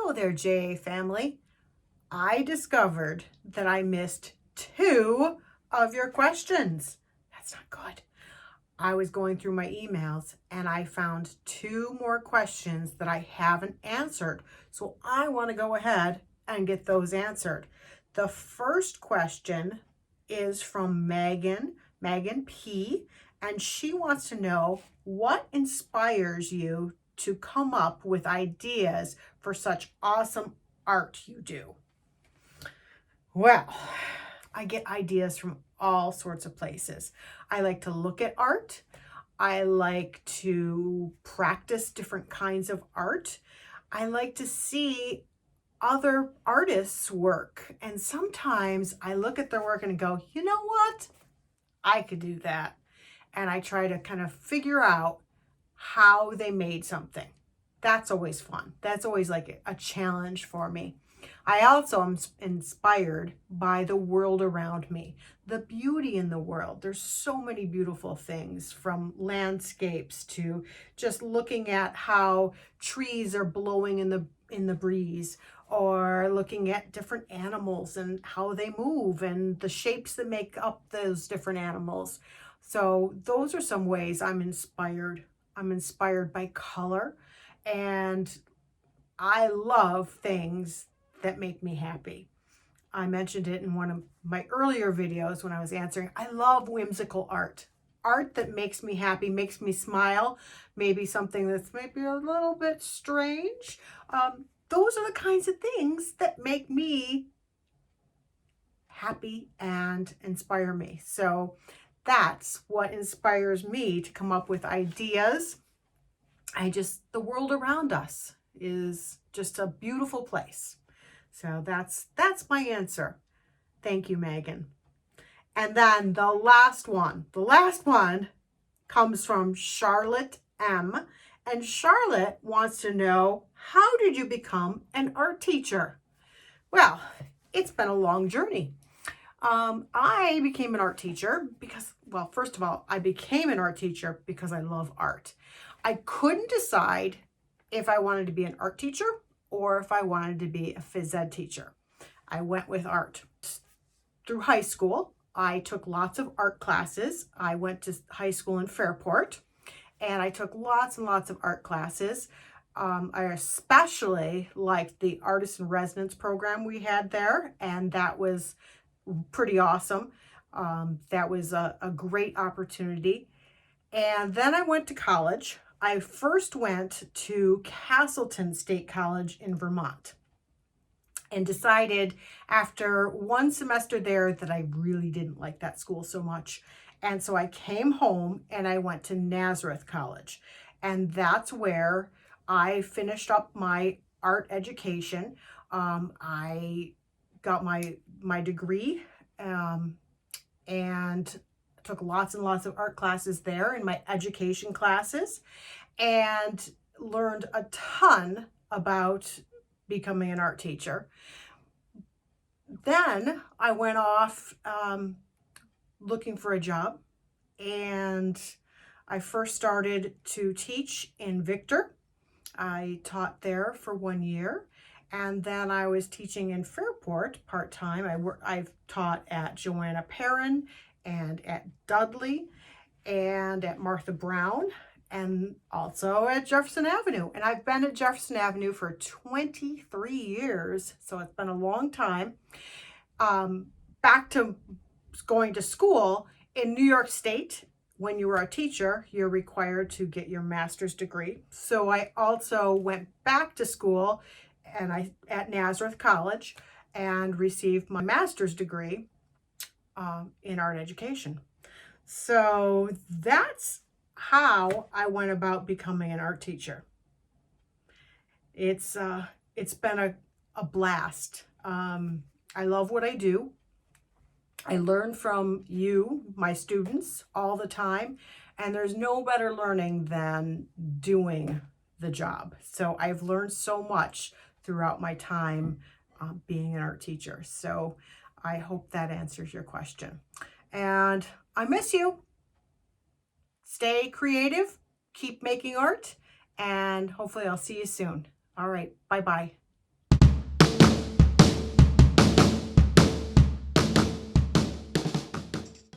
Hello there, JA family. I discovered that I missed 2 of your questions. That's not good. I was going through my emails and I found 2 more questions that I haven't answered. So I want to go ahead and get those answered. The first question is from Megan P. And she wants to know what inspires you to come up with ideas for such awesome art you do. Well, I get ideas from all sorts of places. I like to look at art. I like to practice different kinds of art. I like to see other artists' work. And sometimes I look at their work and go, you know what? I could do that. And I try to kind of figure out how they made something. That's always fun. That's always like a challenge for me. I also am inspired by the world around me, the beauty in the world. There's so many beautiful things, from landscapes to just looking at how trees are blowing in the breeze, or looking at different animals and how they move and the shapes that make up those different animals. So those are some ways I'm inspired. I'm inspired by color, and I love things that make me happy. I mentioned it in one of my earlier videos when I was answering. I love whimsical art. Art that makes me happy, makes me smile, maybe something that's maybe a little bit strange. Those are the kinds of things that make me happy and inspire me. So that's what inspires me to come up with ideas. The world around us is just a beautiful place. So that's my answer. Thank you, Megan. And then the last one comes from Charlotte M. And Charlotte wants to know, how did you become an art teacher? Well, it's been a long journey. I became an art teacher because, well, first of all, I became an art teacher because I love art. I couldn't decide if I wanted to be an art teacher or if I wanted to be a phys ed teacher. I went with art. Through high school, I took lots of art classes. I went to high school in Fairport, and I took lots and lots of art classes. I especially liked the artist in residence program we had there, and that was pretty awesome. That was a great opportunity. And then I went to college. I first went to Castleton State College in Vermont, and decided after one semester there that I really didn't like that school so much. And so I came home and I went to Nazareth College. And that's where I finished up my art education. I got my degree and took lots and lots of art classes there in my education classes, and learned a ton about becoming an art teacher. Then I went off looking for a job, and I first started to teach in Victor. I taught there for 1 year, and then I was teaching in Fairport part-time. I've taught at Joanna Perrin and at Dudley and at Martha Brown, and also at Jefferson Avenue. And I've been at Jefferson Avenue for 23 years, so it's been a long time. Back to going to school in New York State, when you were a teacher, you're required to get your master's degree. So I also went back to school at Nazareth College and received my master's degree in art education. So that's how I went about becoming an art teacher. It's been a blast. I love what I do. I learn from you, my students, all the time, and there's no better learning than doing the job. So I've learned so much throughout my time being an art teacher. So I hope that answers your question. And I miss you. Stay creative, keep making art, and hopefully I'll see you soon. All right, bye-bye.